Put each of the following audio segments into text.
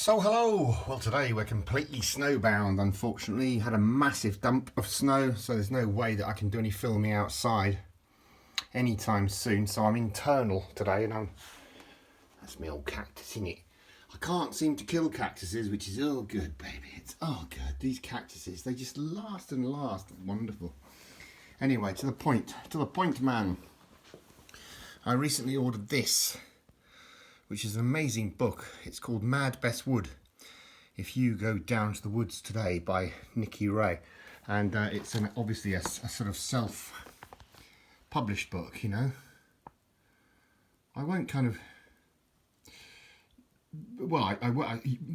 So hello, well today we're completely snowbound. Unfortunately had a massive dump of snow, so there's no way that I can do any filming outside anytime soon, so I'm internal today. And that's my old cactus, isn't it? I can't seem to kill cactuses, which is all good, baby. It's all good. These cactuses, they just last and last. Wonderful. Anyway, to the point man. I recently ordered this, which is an amazing book. It's called Mad Bess Wood, If You Go Down to the Woods Today, by Nicky Ray. And it's obviously a sort of self-published book, you know. I won't kind of... Well, I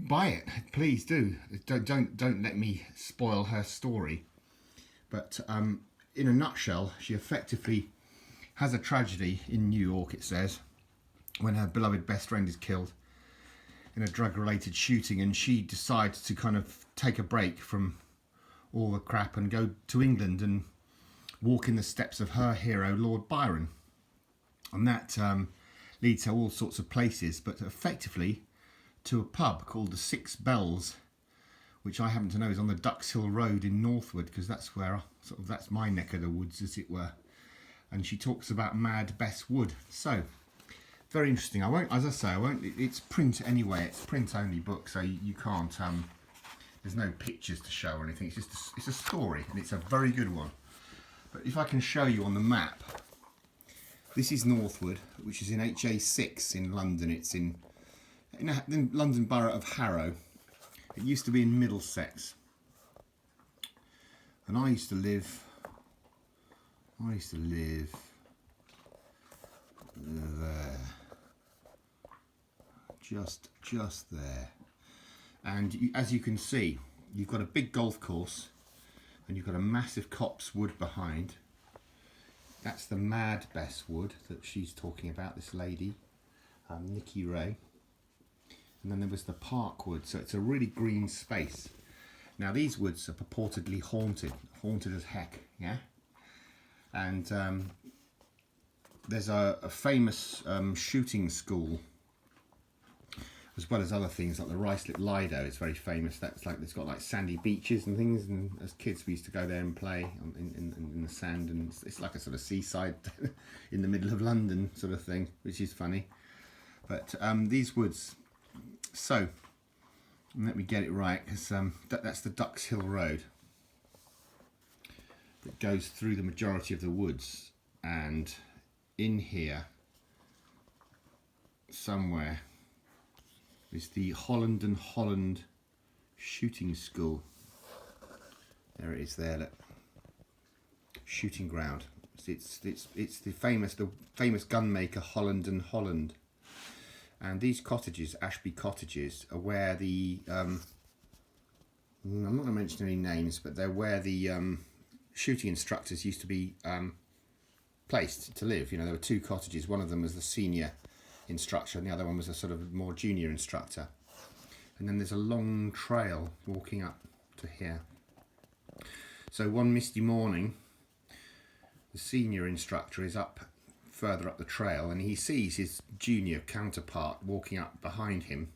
buy it, please do. Don't let me spoil her story. But in a nutshell, she effectively has a tragedy in New York, it says, when her beloved best friend is killed in a drug-related shooting, and she decides to kind of take a break from all the crap and go to England and walk in the steps of her hero, Lord Byron. And that leads her all sorts of places, but effectively to a pub called the Six Bells, which I happen to know is on the Ducks Hill Road in Northwood, because that's where that's my neck of the woods, as it were. And she talks about Mad Bess Wood. So very interesting. It's print anyway. It's print only book, so you can't. There's no pictures to show or anything. It's a story, and it's a very good one. But if I can show you on the map, this is Northwood, which is in HA6 in London. It's in the London Borough of Harrow. It used to be in Middlesex, and I used to live there. Just there. And as you can see, you've got a big golf course and you've got a massive copse wood behind. That's the Mad Bess Wood that she's talking about, this lady, Nicky Ray. And then there was the Park Wood, so it's a really green space. Now these woods are purportedly haunted as heck, yeah? And there's a famous shooting school, as well as other things like the Ruislip Lido. It's very famous. That's like, it's got like sandy beaches and things, and as kids we used to go there and play in the sand, and it's like a sort of seaside in the middle of London sort of thing, which is funny. But these woods, so let me get it right, because that's the Ducks Hill Road that goes through the majority of the woods, and in here somewhere is the Holland and Holland shooting school. There it is there, look. Shooting ground. It's the famous gunmaker Holland and Holland. And these cottages, Ashby Cottages, are where the I'm not going to mention any names, but they're where the shooting instructors used to be placed to live. You know, there were two cottages. One of them was the senior instructor and the other one was a sort of more junior instructor. And then there's a long trail walking up to here. So one misty morning, the senior instructor is further up the trail, and he sees his junior counterpart walking up behind him,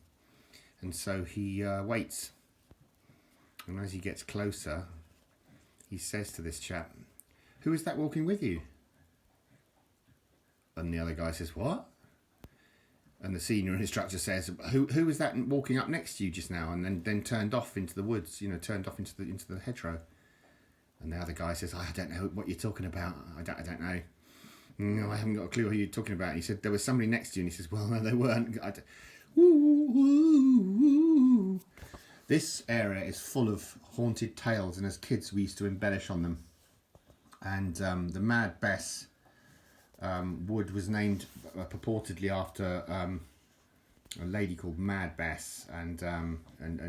and so he waits. And as he gets closer, he says to this chap, "Who is that walking with you?" And the other guy says, "What?" And the senior instructor says, "Who was that walking up next to you just now?" And then turned off into the woods, you know, turned off into the hedgerow. And the other guy says, "I don't know what you're talking about. I don't know. No, I haven't got a clue who you're talking about." And he said, "There was somebody next to you." And he says, "Well, no, they weren't." Woo. This area is full of haunted tales, and as kids we used to embellish on them. And the Mad Bess Wood was named purportedly after a lady called Mad Bess, and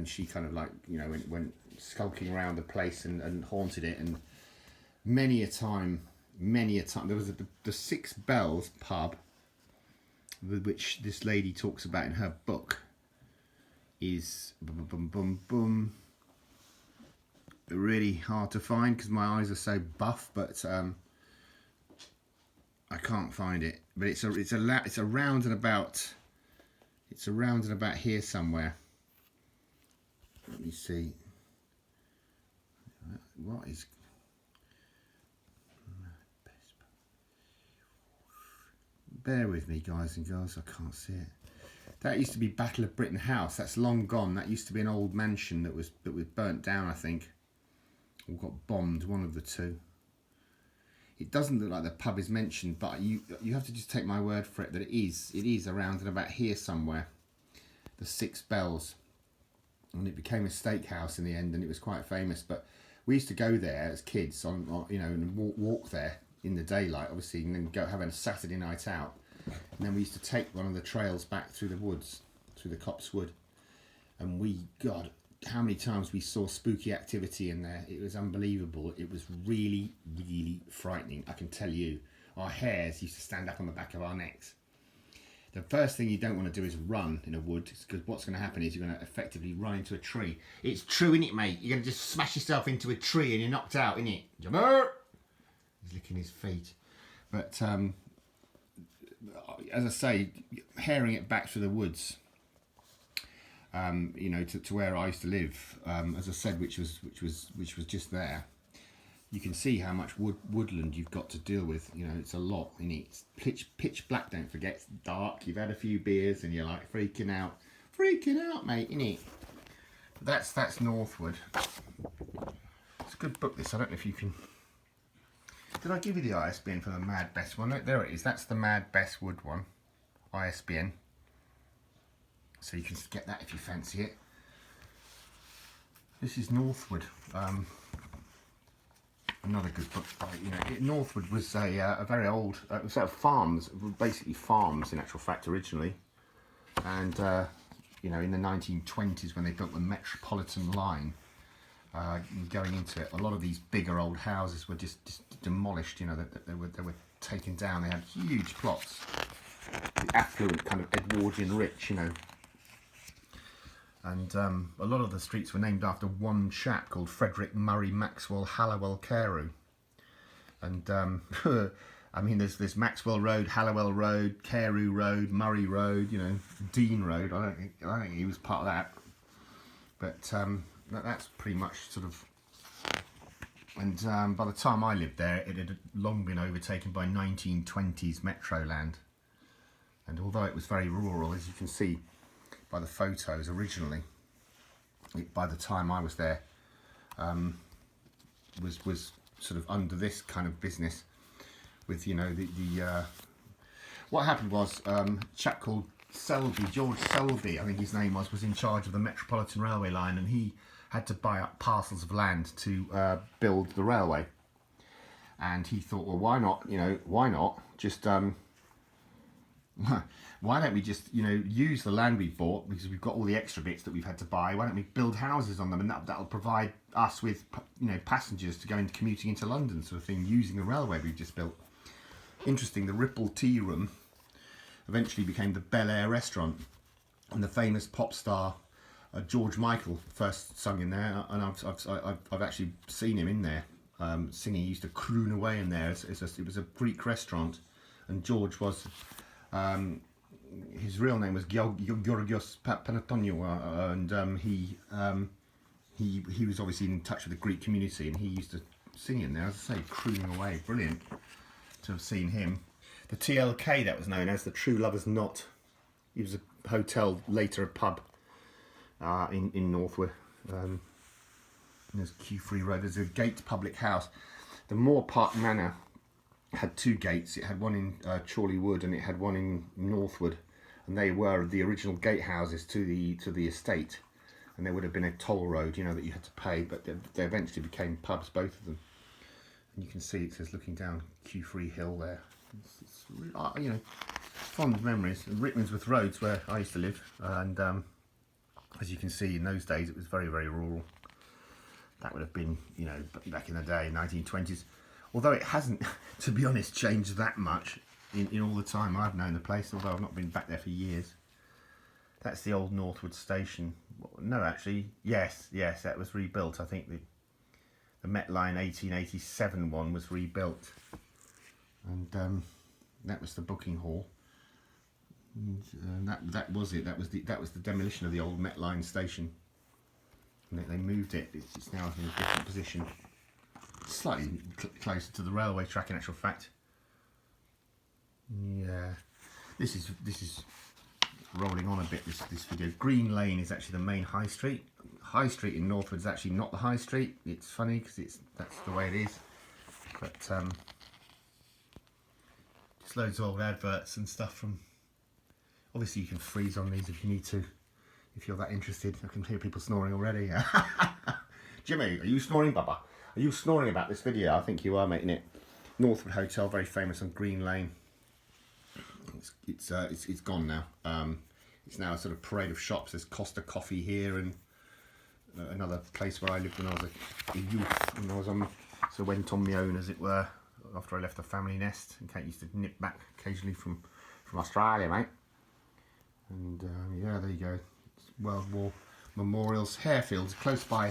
she kind of, like, you know, went skulking around the place and haunted it. And many a time there was the Six Bells pub, which this lady talks about in her book, is really hard to find because my eyes are so buff, but I can't find it. But it's around and about here somewhere. let me see. What is... Bear with me, guys and girls, I can't see it. That used to be Battle of Britain House. That's long gone. That used to be an old mansion that was burnt down, I think, or got bombed. One of the two. It doesn't look like the pub is mentioned, but you have to just take my word for it that it is around and about here somewhere. The Six Bells, and it became a steakhouse in the end, and it was quite famous. But we used to go there as kids on you know, and walk there in the daylight, obviously, and then go having a Saturday night out. And then we used to take one of the trails back through the woods, through the Copse Wood, and God, how many times we saw spooky activity in there. It was unbelievable. It was really, really frightening, I can tell you. Our hairs used to stand up on the back of our necks. The first thing you don't want to do is run in a wood, because what's going to happen is you're going to effectively run into a tree. It's true, innit, mate? You're going to just smash yourself into a tree and you're knocked out, innit? He's licking his feet. But as I say, herring it back through the woods, you know, to where I used to live, as I said, which was just there. You can see how much woodland you've got to deal with. You know, it's a lot, and it's pitch black. Don't forget, it's dark. You've had a few beers, and you're like freaking out, mate, innit? That's Northwood. It's a good book. This, I don't know if you can. Did I give you the ISBN for the Mad Bess one? There it is. That's the Mad Bess Wood one, ISBN. So you can get that if you fancy it. This is Northwood. Another good book. You know, Northwood was a very old. It was farms, basically farms in actual fact originally, and you know, in the 1920s when they built the Metropolitan line. Going into it, a lot of these bigger old houses were just demolished. You know, they were taken down. They had huge plots. The affluent kind of Edwardian rich, you know. And a lot of the streets were named after one chap called Frederick Murray Maxwell Hallowell Carew. And I mean, there's Maxwell Road, Hallowell Road, Carew Road, Murray Road, you know, Dean Road. I don't think he was part of that. But that's pretty much sort of. And by the time I lived there, it had long been overtaken by 1920s metro land. And although it was very rural, as you can see by the photos originally, by the time I was there, was sort of under this kind of business with, you know, the what happened was a chap called George Selby, I think his name was in charge of the Metropolitan Railway line, and he had to buy up parcels of land to build the railway. And he thought, well, why not, you know, why not just why don't we just, you know, use the land we bought, because we've got all the extra bits that we've had to buy. Why don't we build houses on them, and that'll provide us with, you know, passengers to go into commuting into London, sort of thing, using the railway we've just built. Interesting, the Ripple Tea Room eventually became the Bel Air restaurant, and the famous pop star George Michael first sung in there, and I've actually seen him in there singing. He used to croon away in there. It was a Greek restaurant, and George was. His real name was Georgios Panatonio, and he was obviously in touch with the Greek community, and he used to sing in there, as I say, crooning away. Brilliant to have seen him. The TLK, that was known as the True Lovers Knot. It was a hotel, later a pub in Northwood. There's Q3 Road. There's a Gate public house. The Moor Park Manor had two gates. It had one in Chorley Wood, and it had one in Northwood, and they were the original gatehouses to the estate. And there would have been a toll road, you know, that you had to pay, but they eventually became pubs, both of them. And you can see it says looking down Q3 Hill there. It's you know, fond memories. Rickmansworth Road's where I used to live, and as you can see, in those days it was very, very rural. That would have been, you know, back in the day, 1920s. Although it hasn't, to be honest, changed that much in all the time I've known the place, although I've not been back there for years. That's the old Northwood station. No, actually, yes, that was rebuilt. I think the Met Line 1887 one was rebuilt. And that was the booking hall. And that was it. That was the demolition of the old Met Line station. And they moved it. It's now in a different position, slightly closer to the railway track in actual fact. Yeah, this is rolling on a bit. This video. Green Lane is actually the main high street. High Street in Northwood is actually not the high street. It's funny because that's the way it is. But just loads of old adverts and stuff from. Obviously, you can freeze on these if you need to. If you're that interested, I can hear people snoring already. Jimmy, are you snoring, Bubba? Are you snoring about this video? I think you are, mate, innit? Northwood Hotel, very famous on Green Lane. It's gone now. It's now a sort of parade of shops. There's Costa Coffee here and another place where I lived when I was a youth. When I was went on my own, as it were, after I left the family nest. And Kate used to nip back occasionally from Australia, mate. And yeah, there you go. World War memorials. Harefield, close by.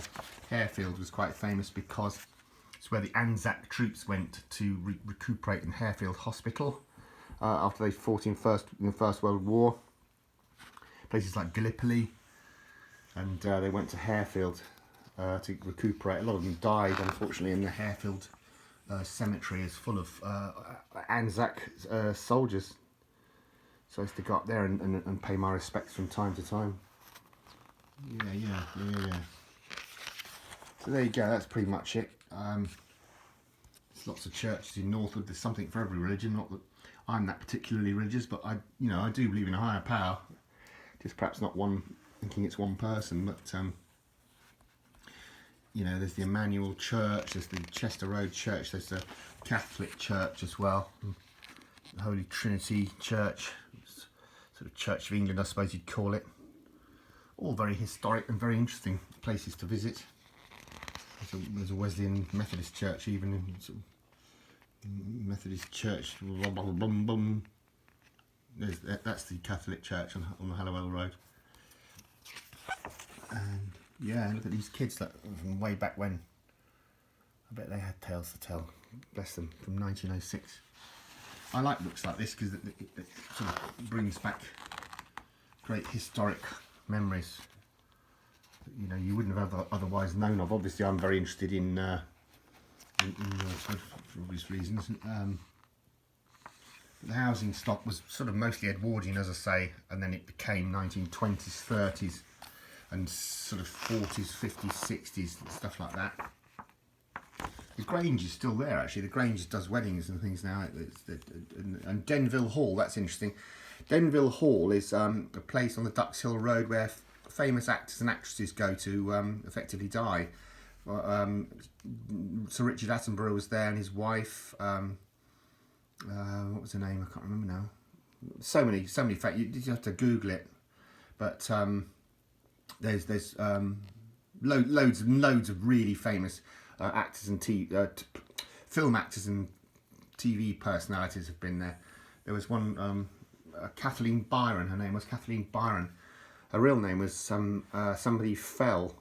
Harefield was quite famous because it's where the Anzac troops went to recuperate in Harefield Hospital after they fought in the First World War. Places like Gallipoli, and they went to Harefield to recuperate. A lot of them died, unfortunately, in the Harefield cemetery is full of Anzac soldiers. So I used to go up there and pay my respects from time to time. Yeah. So there you go, that's pretty much it. There's lots of churches in Northwood. There's something for every religion. Not that I'm that particularly religious, but I do believe in a higher power. Just perhaps not thinking it's one person, but there's the Emmanuel Church, there's the Chester Road Church, there's the Catholic Church as well, the Holy Trinity Church, sort of Church of England, I suppose you'd call it. All very historic and very interesting places to visit. There's a Wesleyan Methodist Church, even in sort of Methodist Church. That's the Catholic Church on the Hallowell Road. And yeah, look at these kids from way back when. I bet they had tales to tell. Bless them, from 1906. I like books like this because it sort of brings back great historic memories that, you wouldn't have otherwise known of. Obviously, I'm very interested in Northwood for obvious reasons. The housing stock was sort of mostly Edwardian, as I say, and then it became 1920s, 30s, and sort of 40s, 50s, 60s, and stuff like that. The Grange is still there, actually. The Grange does weddings and things now. And Denville Hall, that's interesting. Denville Hall is a place on the Ducks Hill Road where famous actors and actresses go to effectively die. Sir Richard Attenborough was there, and his wife. What was her name? I can't remember now. So many facts. You have to Google it. But there's loads of really famous actors and film actors and TV personalities have been there. There was one, Kathleen Byron. Her name was Kathleen Byron. Her real name was somebody Fell,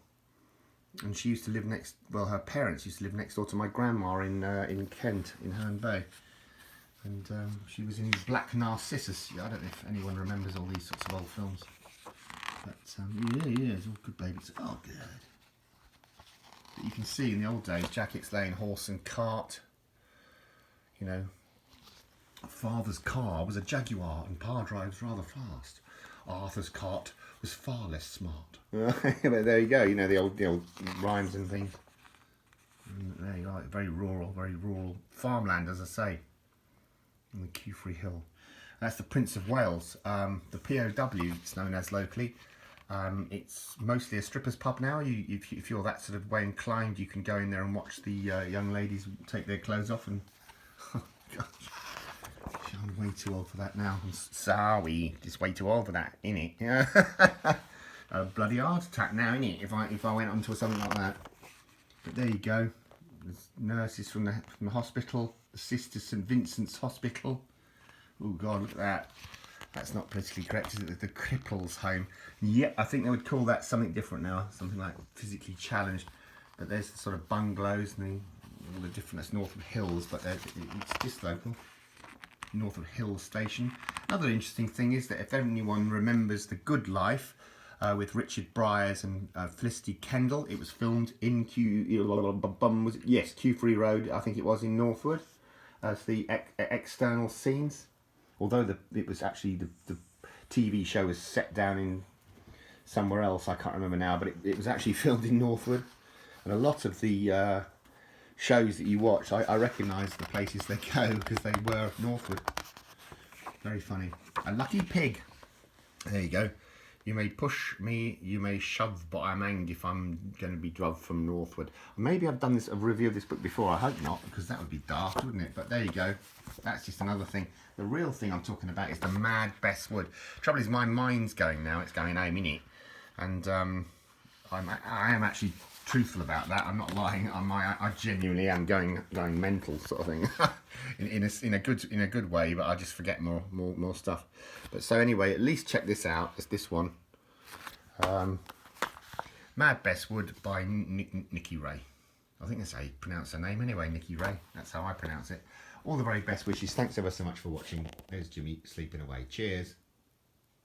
and she used to live next. Well, her parents used to live next door to my grandma in Kent, in Herne Bay. And she was in Black Narcissus. I don't know if anyone remembers all these sorts of old films. But yeah, it's all good babies. Oh, good. But you can see in the old days, Jackets Lane, horse and cart. Father's car was a Jaguar and Pa drives rather fast. Arthur's cart was far less smart. But there you go, the old rhymes and things. And there you are, very rural farmland, as I say. On the Cufrey Hill. That's the Prince of Wales, the POW it's known as locally. It's mostly a strippers pub now. If you're that sort of way inclined, you can go in there and watch the young ladies take their clothes off. And oh gosh, I'm way too old for that now. I'm sorry, just way too old for that, innit? A bloody heart attack now, innit? If I went onto something like that. But there you go. There's nurses from the hospital. The Sister St Vincent's Hospital. Oh God, look at that. That's not politically correct, is it? The Cripples Home. Yeah, I think they would call that something different now. Something like physically challenged. But there's the sort of bungalows and all the different. That's Northwood Hills, but it's just local. Northwood Hills Station. Another interesting thing is that if anyone remembers The Good Life, with Richard Bryars and Felicity Kendall. It was filmed in Q3 Road, I think it was, in Northwood, as the external scenes. Although it was actually the TV show was set down in somewhere else, I can't remember now, but it was actually filmed in Northwood. And a lot of the shows that you watch, I recognise the places they go because they were Northwood. Very funny. A lucky pig. There you go. You may push me, you may shove, but I'm hanged if I'm going to be druv from Northwood. Maybe I've done a review of this book before. I hope not, because that would be daft, wouldn't it? But there you go. That's just another thing. The real thing I'm talking about is the mad Bess Wood. Trouble is, my mind's going now. It's going home, innit? And I am actually truthful about that. I'm not lying. I genuinely am going mental, sort of thing, in a good way. But I just forget more stuff. But so anyway, at least check this out. It's this one, Mad Bess Wood by Nikki Ray. I think that's how you pronounce her name. Anyway, Nikki Ray. That's how I pronounce it. All the very best wishes. Thanks ever so much for watching. There's Jimmy sleeping away. Cheers.